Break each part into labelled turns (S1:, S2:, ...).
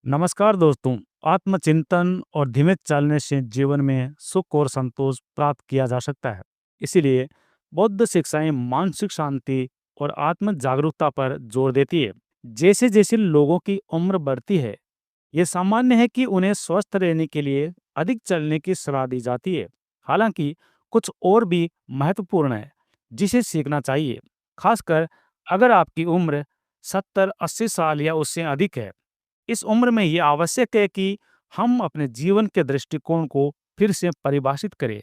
S1: नमस्कार दोस्तों। आत्मचिंतन और धीमे चलने से जीवन में सुख और संतोष प्राप्त किया जा सकता है। इसीलिए बौद्ध शिक्षाएं मानसिक शांति और आत्म जागरूकता पर जोर देती है। जैसे जैसे लोगों की उम्र बढ़ती है, ये सामान्य है कि उन्हें स्वस्थ रहने के लिए अधिक चलने की सलाह दी जाती है। हालांकि कुछ और भी महत्वपूर्ण है जिसे सीखना चाहिए, खासकर अगर आपकी उम्र 70-80 साल या उससे अधिक है। इस उम्र में ये आवश्यक है कि हम अपने जीवन के दृष्टिकोण को फिर से परिभाषित करें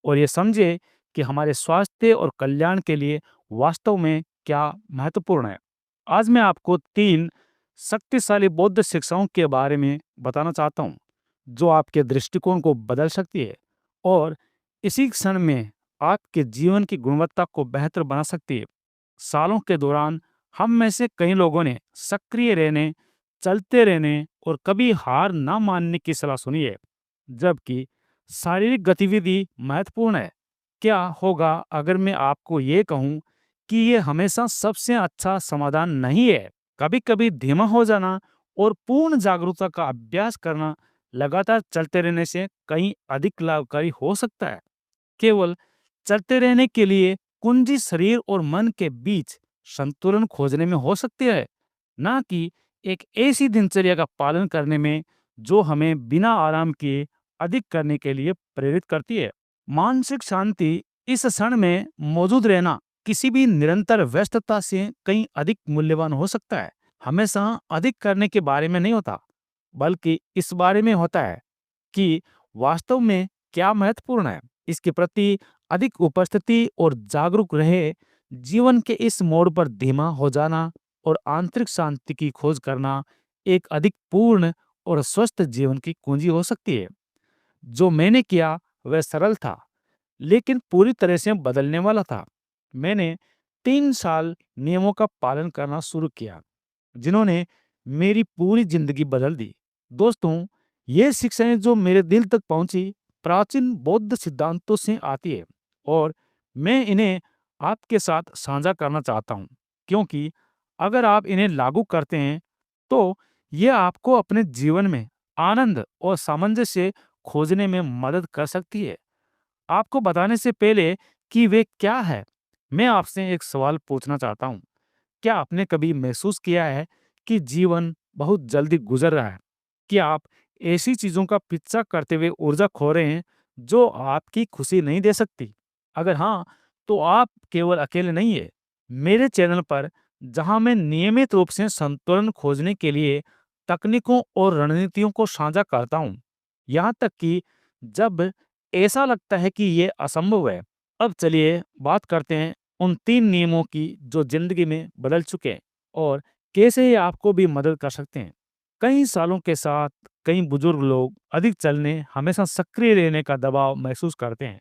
S1: और ये समझें कि हमारे स्वास्थ्य और कल्याण के लिए वास्तव में क्या महत्वपूर्ण है। आज मैं आपको 3 शक्तिशाली बौद्ध शिक्षाओं के बारे में बताना चाहता हूँ, जो आपके दृष्टिकोण को बदल सकती है और इसी क्षण में आपके जीवन की गुणवत्ता को बेहतर बना सकती है। सालों के दौरान हम में से कई लोगों ने सक्रिय रहने, चलते रहने और कभी हार ना मानने की सलाह सुनी है, जबकि शारीरिक गतिविधि महत्वपूर्ण है। क्या होगा अगर मैं आपको ये कहूँ कि ये हमेशा सबसे अच्छा समाधान नहीं है? कभी-कभी धीमा हो जाना और पूर्ण जागरूकता का अभ्यास करना लगातार चलते रहने से कहीं अधिक लाभकारी हो सकता है। केवल चलते रहने के लिए कुंजी शरीर और मन के बीच संतुलन खोजने में हो सकती है, ना कि एक ऐसी दिनचर्या का पालन करने में जो हमें बिना आराम किए अधिक करने के लिए प्रेरित करती है। मानसिक शांति इस क्षण में मौजूद रहना किसी भी निरंतर व्यस्तता से कहीं अधिक मूल्यवान हो सकता है। हमेशा अधिक करने के बारे में नहीं होता, बल्कि इस बारे में होता है कि वास्तव में क्या महत्वपूर्ण है। इसके प्रति अधिक उपस्थिति और जागरूक रहे। जीवन के इस मोड़ पर धीमा हो जाना और आंतरिक शांति की खोज करना एक अधिक पूर्ण और स्वस्थ जीवन की कुंजी हो सकती है। जो मैंने किया वह सरल था, लेकिन पूरी तरह से बदलने वाला था। मैंने 3 साल नियमों का पालन करना शुरू किया, जिन्होंने मेरी पूरी जिंदगी बदल दी। दोस्तों, ये शिक्षाएं जो मेरे दिल तक पहुंची, प्राचीन बौद्ध सिद्धांतों से आती है और मैं इन्हें आपके साथ साझा करना चाहता हूं, क्योंकि अगर आप इन्हें लागू करते हैं, तो ये आपको अपने जीवन में आनंद और सामंजस्य खोजने में मदद कर सकती है। आपको बताने से पहले कि वे क्या है, मैं आपसे एक सवाल पूछना चाहता हूँ। क्या आपने कभी महसूस किया है कि जीवन बहुत जल्दी गुजर रहा है? क्या आप ऐसी चीजों का पीछा करते हुए ऊर्जा खो रहे हैं जो आपकी खुशी नहीं दे सकती? अगर हाँ, तो आप केवल अकेले नहीं है। मेरे चैनल पर, जहां मैं नियमित रूप से संतुलन खोजने के लिए तकनीकों और रणनीतियों को साझा करता हूं, यहाँ तक कि जब ऐसा लगता है कि ये असंभव है। अब चलिए बात करते हैं उन 3 नियमों की जो ज़िंदगी में बदल चुके हैं और कैसे ये आपको भी मदद कर सकते हैं। कई सालों के साथ कई बुजुर्ग लोग अधिक चलने, हमेशा सक्रिय रहने का दबाव महसूस करते हैं।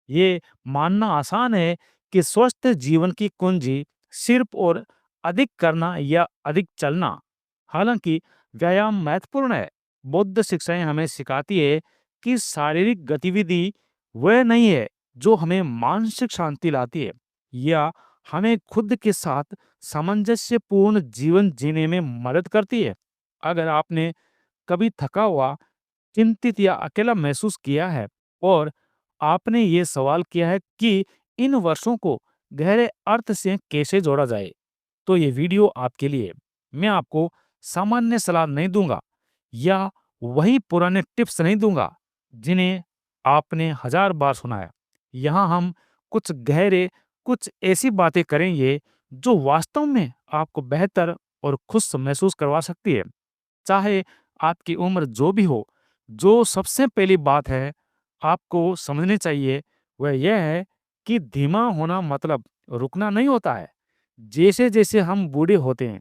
S1: ये मानना आसान है कि स्वस्थ जीवन की कुंजी सिर्फ और अधिक करना या अधिक चलना। हालांकि व्यायाम महत्वपूर्ण है। बौद्ध शिक्षाएं हमें सिखाती है कि शारीरिक गतिविधि वह नहीं है जो हमें मानसिक शांति लाती है या हमें खुद के साथ सामंजस्यपूर्ण जीवन जीने में मदद करती है। अगर आपने कभी थका हुआ, चिंतित या अकेला महसूस किया है और आपने ये सवाल किया है कि इन वर्षों को गहरे अर्थ से कैसे जोड़ा जाए, तो ये वीडियो आपके लिए। मैं आपको सामान्य सलाह नहीं दूंगा या वही पुराने टिप्स नहीं दूंगा जिन्हें आपने हजार बार सुना है। यहाँ हम कुछ गहरे, कुछ ऐसी बातें करेंगे जो वास्तव में आपको बेहतर और खुश महसूस करवा सकती है, चाहे आपकी उम्र जो भी हो। जो सबसे पहली बात है आपको समझनी चाहिए, वह यह है कि धीमा होना मतलब रुकना नहीं होता है। जैसे-जैसे हम बूढ़े होते हैं,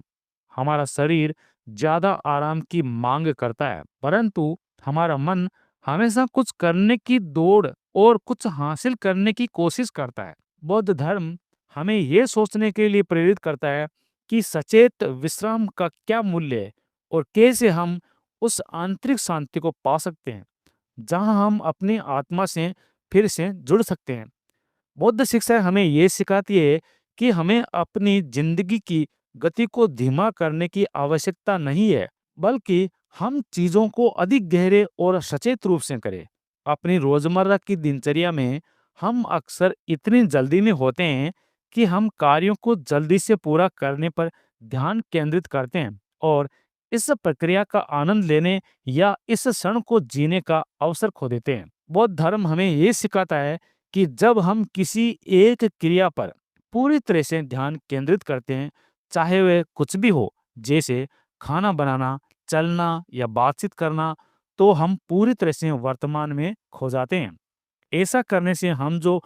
S1: हमारा शरीर ज़्यादा आराम की मांग करता है, परंतु हमारा मन हमेशा कुछ करने की दौड़ और कुछ हासिल करने की कोशिश करता है। बौद्ध धर्म हमें यह सोचने के लिए प्रेरित करता है कि सचेत विश्राम का क्या मूल्य है और कैसे हम उस आंतरिक शांति को पा सकते हैं, जहां हम अपनी आत्मा से फिर से जुड़ सकते हैं। बौद्ध शिक्षा हमें ये सिखाती है कि हमें अपनी जिंदगी की गति को धीमा करने की आवश्यकता नहीं है, बल्कि हम चीज़ों को अधिक गहरे और सचेत रूप से करें। अपनी रोज़मर्रा की दिनचर्या में हम अक्सर इतनी जल्दी में होते हैं कि हम कार्यों को जल्दी से पूरा करने पर ध्यान केंद्रित करते हैं और इस प्रक्रिया का आनंद लेने या इस क्षण को जीने का अवसर खो देते हैं। बौद्ध धर्म हमें ये सिखाता है कि जब हम किसी एक क्रिया पर पूरी तरह से ध्यान केंद्रित करते हैं, चाहे वह कुछ भी हो, जैसे खाना बनाना, चलना या बातचीत करना, तो हम पूरी तरह से वर्तमान में खो जाते हैं। ऐसा करने से हम जो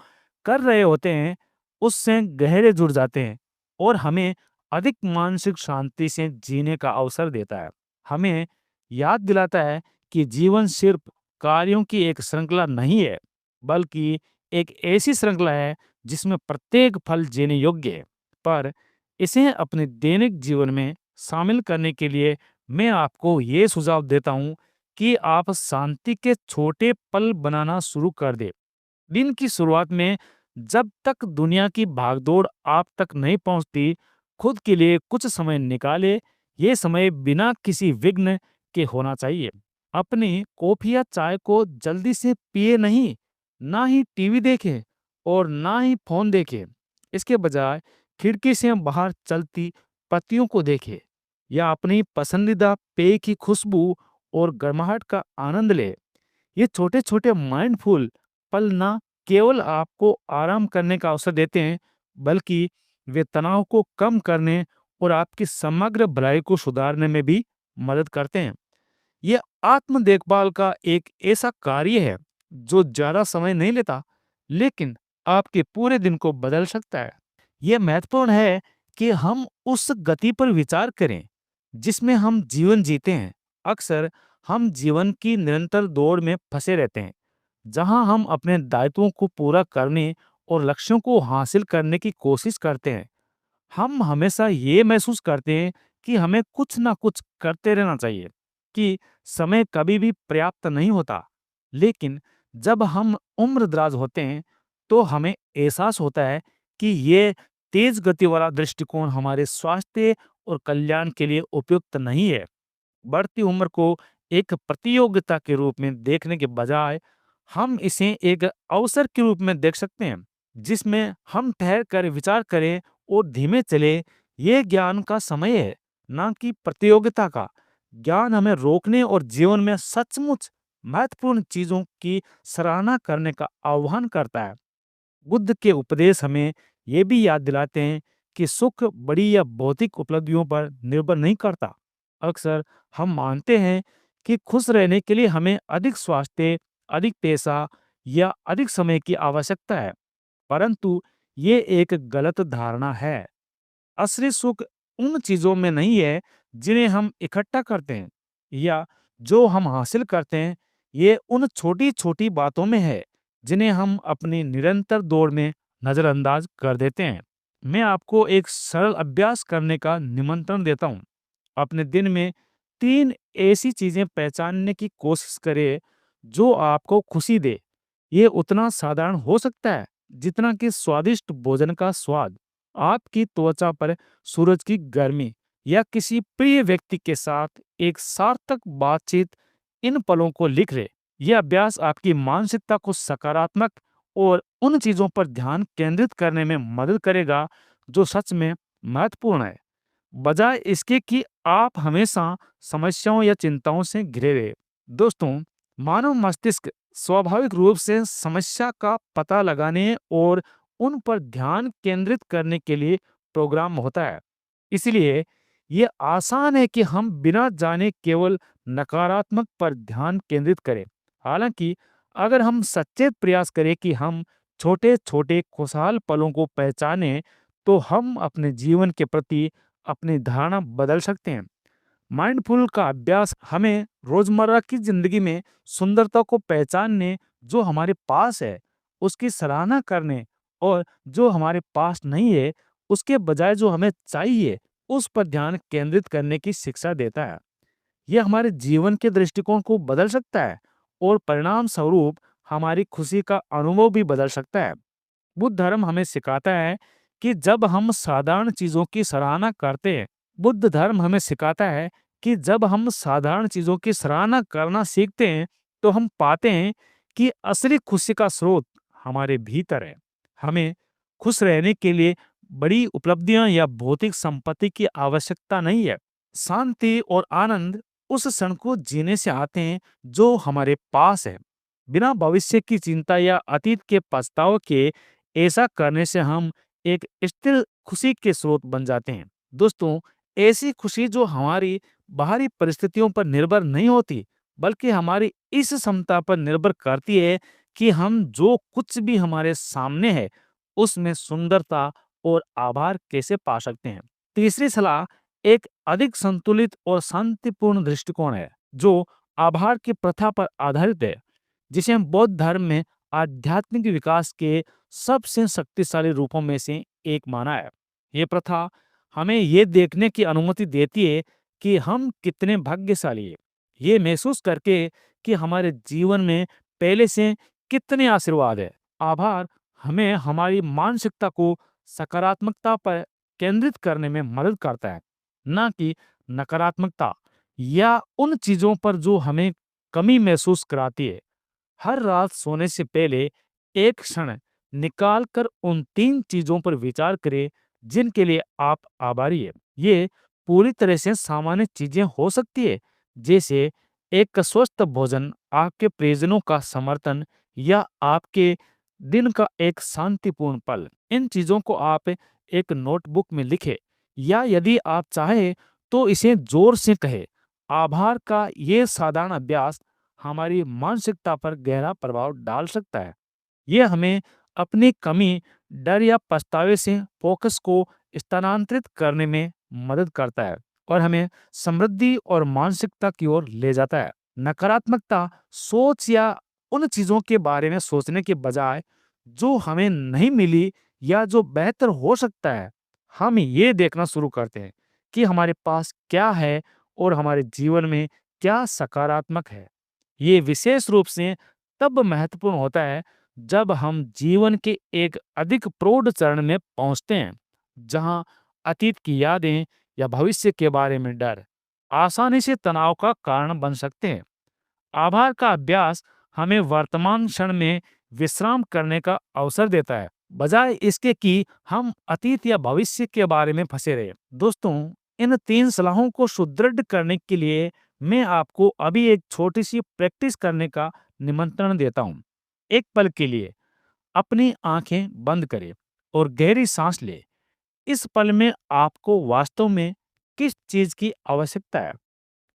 S1: कर रहे होते हैं, उससे गहरे जुड़ जाते हैं और हमें अधिक मानसिक शांति से जीने का अवसर देता है। हमें याद दिलाता है कि जीवन सिर्फ कार्यों की एक श्रृंखला नहीं है, बल्कि एक ऐसी श्रृंखला है जिसमें प्रत्येक फल जीने योग्य है। पर इसे अपने दैनिक जीवन में शामिल करने के लिए मैं आपको ये सुझाव देता हूँ कि आप शांति के छोटे पल बनाना शुरू कर दें। दिन की शुरुआत में जब तक दुनिया की भागदौड़ आप तक नहीं पहुंचती, खुद के लिए कुछ समय निकाले। ये समय बिना किसी विघ्न के होना चाहिए। अपनी कॉफी या चाय को जल्दी से पिए नहीं, ना ही टीवी देखें और ना ही फोन देखें। इसके बजाय खिड़की से बाहर चलती पत्तियों को देखें या अपनी पसंदीदा पेय की खुशबू और गर्माहट का आनंद ले। ये छोटे छोटे माइंडफुल पल ना केवल आपको आराम करने का अवसर देते हैं, बल्कि वे तनाव को कम करने और आपकी समग्र भलाई को सुधारने में भी मदद करते हैं। ये आत्म देखभाल का एक ऐसा कार्य है जो ज्यादा समय नहीं लेता, लेकिन आपके पूरे दिन को बदल सकता है। यह महत्वपूर्ण है कि हम उस गति पर विचार करें जिसमें हम जीवन जीते हैं। अक्सर हम जीवन की निरंतर दौड़ में फंसे रहते हैं, जहां हम अपने दायित्वों को पूरा करने और लक्ष्यों को हासिल करने की कोशिश करते हैं। हम हमेशा ये महसूस करते हैं कि हमें कुछ ना कुछ करते रहना चाहिए, कि समय कभी भी पर्याप्त नहीं होता। लेकिन जब हम उम्रदराज होते हैं, तो हमें एहसास होता है कि ये तेज गति वाला दृष्टिकोण हमारे स्वास्थ्य और कल्याण के लिए उपयुक्त नहीं है। बढ़ती उम्र को एक प्रतियोगिता के रूप में देखने के बजाय हम इसे एक अवसर के रूप में देख सकते हैं, जिसमें हम ठहर कर विचार करें और धीमे चले। ये ज्ञान का समय है, ना कि प्रतियोगिता का। ज्ञान हमें रोकने और जीवन में सचमुच महत्वपूर्ण चीजों की सराहना करने का आह्वान करता है। बुद्ध के उपदेश हमें ये भी याद दिलाते हैं कि सुख बड़ी या भौतिक उपलब्धियों पर निर्भर नहीं करता। अक्सर हम मानते हैं कि खुश रहने के लिए हमें अधिक स्वास्थ्य, अधिक पैसा या अधिक समय की आवश्यकता है, परंतु ये एक गलत धारणा है। असली सुख उन चीजों में नहीं है जिन्हें हम इकट्ठा करते हैं या जो हम हासिल करते हैं। ये उन छोटी छोटी बातों में है जिन्हें हम अपनी निरंतर दौड़ में नजरअंदाज कर देते हैं। मैं आपको एक सरल अभ्यास करने का निमंत्रण देता हूँ। अपने दिन में 3 ऐसी चीजें पहचानने की कोशिश करें जो आपको खुशी दे। ये उतना साधारण हो सकता है जितना कि स्वादिष्ट भोजन का स्वाद, आपकी त्वचा पर सूरज की गर्मी या किसी प्रिय व्यक्ति के साथ एक सार्थक बातचीत। इन पलों को लिख ले। यह अभ्यास आपकी मानसिकता को सकारात्मक और उन चीजों पर ध्यान केंद्रित करने में मदद करेगा जो सच में महत्वपूर्ण है, बजाय इसके कि आप हमेशा समस्याओं या चिंताओं से घिरे रहे। दोस्तों, मानव मस्तिष्क स्वाभाविक रूप से समस्या का पता लगाने और उन पर ध्यान केंद्रित करने के लिए प्रोग्राम होता है। इसलिए ये आसान है कि हम बिना जाने केवल नकारात्मक पर ध्यान केंद्रित करें। हालांकि अगर हम सचेत प्रयास करें कि हम छोटे छोटे खुशहाल पलों को पहचानें, तो हम अपने जीवन के प्रति अपनी धारणा बदल सकते हैं। माइंडफुल का अभ्यास हमें रोजमर्रा की जिंदगी में सुंदरता को पहचानने, जो हमारे पास है उसकी सराहना करने, और जो हमारे पास नहीं है उसके बजाय जो हमें चाहिए उस पर ध्यान केंद्रित करने की शिक्षा देता है। यह हमारे जीवन के दृष्टिकोण को बदल सकता है और परिणाम स्वरूप हमारी खुशी का अनुभव भी बदल सकता है। बुद्ध धर्म हमें सिखाता है कि जब हम साधारण चीजों की सराहना करते हैं, बुद्ध धर्म हमें सिखाता है कि जब हम साधारण चीज़ों की सराहना करना सीखते हैं, तो हम पाते हैं कि असली खुशी का स्रोत हमारे भीतर है। हमें खुश रहने के लिए बड़ी उपलब्धियां या भौतिक संपत्ति की आवश्यकता नहीं है। शांति और आनंद उस क्षण को जीने से आते हैं जो हमारे पास है। बिना भविष्य की चिंता या अतीत के पछतावे के ऐसा करने से हम एक स्थिर खुशी के स्रोत बन जाते हैं। दोस्तों, ऐसी खुशी जो हमारी बाहरी परिस्थितियों पर निर्भर नहीं होती, बल्कि हमारी इस क्षमता पर निर्भर करती है कि हम जो कुछ भी हमारे सामने है, उसमें सुंदरता और आभार कैसे पा सकते हैं। तीसरी सलाह एक अधिक संतुलित और शांतिपूर्ण दृष्टिकोण है, जो आभार की प्रथा पर आधारित है, जिसे हम बौद्ध धर्म में आध्यात्मिक विकास के सबसे शक्तिशाली रूपों में से एक माना है। ये प्रथा हमें ये देखने की अनुमति देती है कि हम कितने भाग्यशाली हैं, ये महसूस करके कि हमारे जीवन में पहले से कितने आशीर्वाद है। आभार हमें हमारी मानसिकता को सकारात्मकता पर केंद्रित करने में मदद करता है, ना कि नकारात्मकता या उन चीजों पर जो हमें कमी महसूस कराती है। हर रात सोने से पहले एक क्षण निकाल कर उन 3 चीजों पर विचार करें जिनके लिए आप आभारी हैं। ये पूरी तरह से सामान्य चीजें हो सकती है, जैसे एक स्वस्थ भोजन, आपके प्रियजनों का समर्थन या आपके दिन का एक शांतिपूर्ण पल। इन चीजों को आप एक नोटबुक में लिखें या यदि आप चाहें तो इसे जोर से कहें। आभार का ये साधारण अभ्यास हमारी मानसिकता पर गहरा प्रभाव डाल सकता है। ये हमें अपनी कमी, डर या पछतावे से फोकस को स्थानांतरित करने में मदद करता है और हमें समृद्धि और मानसिकता की ओर ले जाता है। नकारात्मकता सोच या उन चीजों के बारे में सोचने के बजाय जो हमें नहीं मिली या जो बेहतर हो सकता है, हम ये देखना शुरू करते हैं कि हमारे पास क्या है और हमारे जीवन में क्या सकारात्मक है। ये विशेष रूप से तब महत्वपूर्ण होता है जब हम जीवन के एक अधिक प्रौढ़ चरण में पहुंचते हैं, जहां अतीत की यादें या भविष्य के बारे में डर आसानी से तनाव का कारण बन सकते हैं। आभार का अभ्यास हमें वर्तमान क्षण में विश्राम करने का अवसर देता है, बजाय इसके कि हम अतीत या भविष्य के बारे में फंसे रहे। दोस्तों, इन 3 सलाहों को सुदृढ़ करने के लिए मैं आपको अभी एक छोटी सी प्रैक्टिस करने का निमंत्रण देता हूँ। एक पल के लिए अपनी आंखें बंद करें और गहरी सांस लें। इस पल में आपको वास्तव में किस चीज की आवश्यकता है,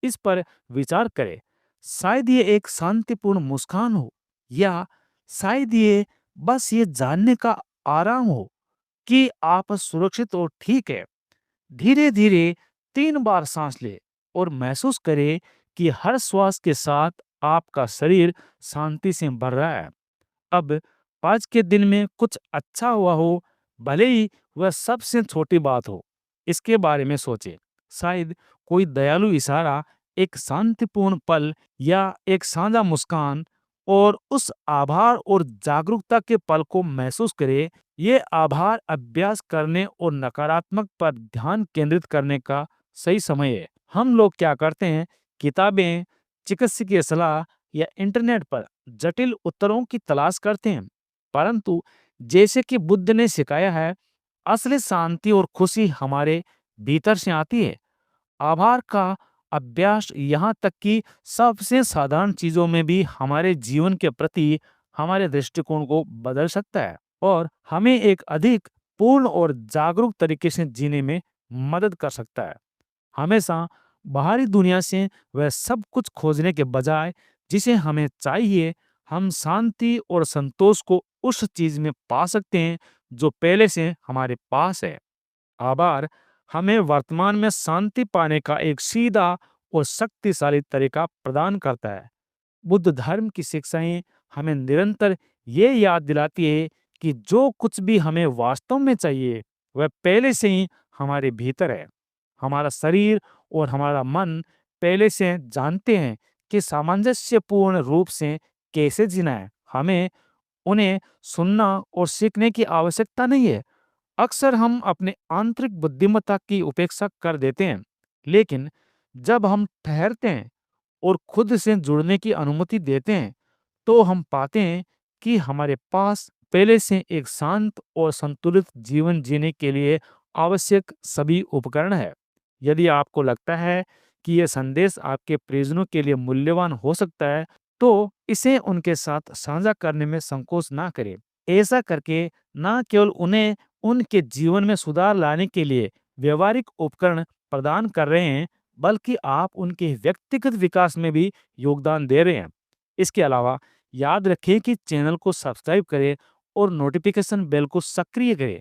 S1: इस पर विचार करें। शायद ये एक शांतिपूर्ण मुस्कान हो, या शायद ये बस ये जानने का आराम हो कि आप सुरक्षित और ठीक है। धीरे धीरे 3 बार सांस लें और महसूस करें कि हर श्वास के साथ आपका शरीर शांति से भर रहा है। अब आज के दिन में कुछ अच्छा हुआ हो, भले ही वह सबसे छोटी बात हो, इसके बारे में सोचें। शायद कोई दयालु इशारा, एक शांतिपूर्ण पल या एक साझा मुस्कान, और उस आभार और जागरूकता के पल को महसूस करें। ये आभार अभ्यास करने और नकारात्मक पर ध्यान केंद्रित करने का सही समय है। हम लोग क्या करते हैं, किताबें, चिकित्सकीय सलाह या इंटरनेट पर जटिल उत्तरों की तलाश करते हैं, परंतु जैसे कि बुद्ध ने सिखाया है, असली शांति और खुशी हमारे भीतर से आती है। आभार का अभ्यास यहाँ तक कि सबसे साधारण चीजों में भी हमारे जीवन के प्रति हमारे दृष्टिकोण को बदल सकता है और हमें एक अधिक पूर्ण और जागरूक तरीके से जीने में मदद कर सकता है। हमेशा बाहरी दुनिया से वह सब कुछ खोजने के बजाय जिसे हमें चाहिए, हम शांति और संतोष को उस चीज में पा सकते हैं जो पहले से हमारे पास है। आभार हमें वर्तमान में शांति पाने का एक सीधा और शक्तिशाली तरीका प्रदान करता है। बुद्ध धर्म की शिक्षाएं हमें निरंतर ये याद दिलाती है कि जो कुछ भी हमें वास्तव में चाहिए, वह पहले से ही हमारे भीतर है। हमारा शरीर और हमारा मन पहले से जानते हैं कि सामंजस्यपूर्ण रूप से कैसे जीना है। हमें उन्हें सुनना और सीखने की आवश्यकता नहीं है। अक्सर हम अपने आंतरिक बुद्धिमत्ता की उपेक्षा कर देते हैं, लेकिन जब हम ठहरते हैं और खुद से जुड़ने की अनुमति देते हैं, तो हम पाते हैं कि हमारे पास पहले से एक शांत और संतुलित जीवन जीने के लिए आवश्यक सभी उपकरण है। यदि आपको लगता है कि यह संदेश आपके प्रियजनों के लिए मूल्यवान हो सकता है, तो इसे उनके साथ साझा करने में संकोच ना करें। ऐसा करके ना केवल उन्हें उनके जीवन में सुधार लाने के लिए व्यवहारिक उपकरण प्रदान कर रहे हैं, बल्कि आप उनके व्यक्तिगत विकास में भी योगदान दे रहे हैं। इसके अलावा याद रखें कि चैनल को सब्सक्राइब करें और नोटिफिकेशन बेल को सक्रिय करें,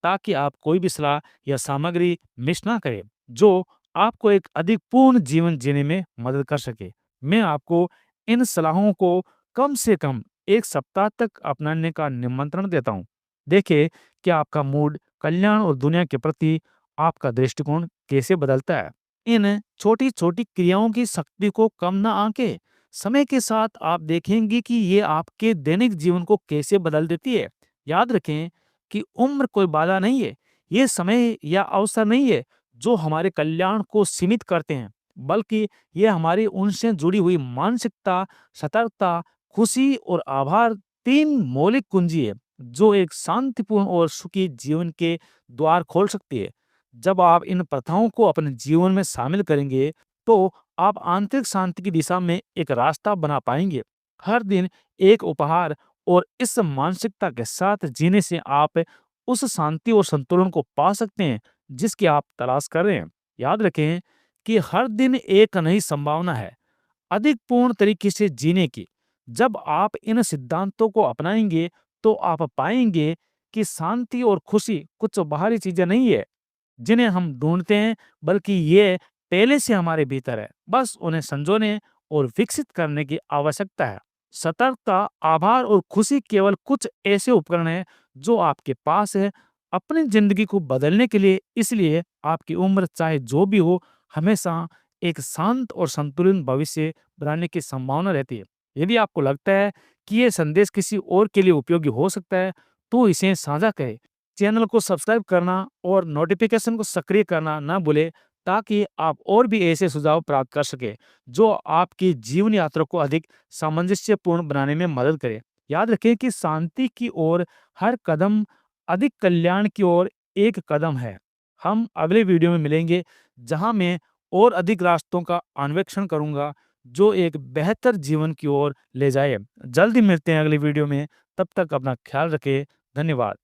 S1: ताकि आप कोई भी सलाह या सामग्री मिस ना करें, जो आपको एक अधिक पूर्ण जीवन जीने में मदद कर सके। मैं आपको इन सलाहों को कम से कम 1 सप्ताह तक अपनाने का निमंत्रण देता हूँ। देखिए कि आपका मूड, कल्याण और दुनिया के प्रति आपका दृष्टिकोण कैसे बदलता है। इन छोटी-छोटी क्रियाओं की शक्ति को कम ना आंकें। समय के साथ आप देखेंगे कि ये आपके दैनिक जीवन को कैसे बदल देती है। याद रखें कि उम्र कोई बाधा नहीं है। ये समय या अवसर नहीं है जो हमारे कल्याण को सीमित करते हैं, बल्कि ये हमारी उनसे जुड़ी हुई मानसिकता, सतर्कता, खुशी और आभार 3 मौलिक कुंजी है, जो एक शांतिपूर्ण और सुखी जीवन के द्वार खोल सकती है। जब आप इन प्रथाओं को अपने जीवन में शामिल करेंगे, तो आप आंतरिक शांति की दिशा में एक रास्ता बना पाएंगे। हर दिन एक उपहार और इस मानसिकता के साथ जीने से आप उस शांति और संतुलन को पा सकते हैं जिसकी आप तलाश कर रहे हैं। याद रखें कि हर दिन एक नई संभावना है अधिक पूर्ण तरीके से जीने की। जब आप इन सिद्धांतों को अपनाएंगे, तो आप पाएंगे कि शांति और खुशी कुछ बाहरी चीजें नहीं है जिन्हें हम ढूंढते हैं, बल्कि ये पहले से हमारे भीतर है। बस उन्हें संजोने और विकसित करने की आवश्यकता है। सतर्कता, आभार और खुशी केवल कुछ ऐसे उपकरण हैं जो आपके पास है अपनी जिंदगी को बदलने के लिए। इसलिए आपकी उम्र चाहे जो भी हो, हमेशा एक शांत और संतुलित भविष्य बनाने की संभावना रहती है। यदि आपको लगता है कि ये संदेश किसी और के लिए उपयोगी हो सकता है, तो इसे साझा करें। चैनल को सब्सक्राइब करना और नोटिफिकेशन को सक्रिय करना ना भूलें, ताकि आप और भी ऐसे सुझाव प्राप्त कर सके जो आपकी जीवन यात्रा को अधिक सामंजस्यपूर्ण बनाने में मदद करे। याद रखें कि शांति की ओर हर कदम अधिक कल्याण की ओर एक कदम है। हम अगले वीडियो में मिलेंगे, जहां मैं और अधिक रास्तों का अन्वेषण करूंगा जो एक बेहतर जीवन की ओर ले जाए। जल्दी मिलते हैं अगली वीडियो में। तब तक अपना ख्याल रखें। धन्यवाद।